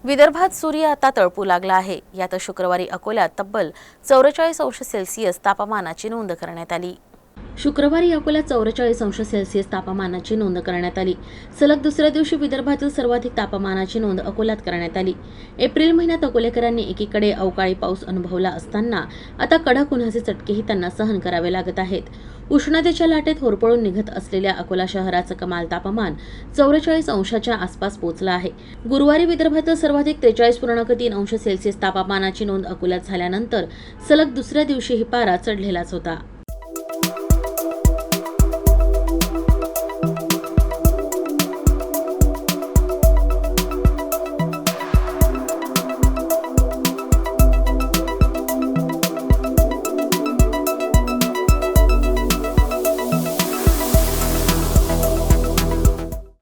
विदर्भात सूर्य आता तळपू लागला आहे। यात शुक्रवारी अकोल्यात तब्बल 44°C तापमानाची नोंद करण्यात आली। शुक्रवारी अकोल्यात 44°C तापमानाची नोंद करण्यात आली। सलग दुसऱ्या दिवशी विदर्भातील सर्वाधिक तापमानाची नोंद अकोल्यात करण्यात आली। एप्रिल महिन्यात अकोलेकरांनी एकीकडे अवकाळी पाऊस अनुभवला असताना आता कडक उन्हाचे चटकेही त्यांना सहन करावे लागत आहेत। उष्णतेच्या लाटेत होरपळून निघत असलेल्या अकोला शहराचं कमाल तापमान 44°च्या आसपास पोहोचलं आहे। गुरुवारी विदर्भातील सर्वाधिक 43.3°C तापमानाची नोंद अकोल्यात झाल्यानंतर सलग दुसऱ्या दिवशीही पारा चढलेलाच होता।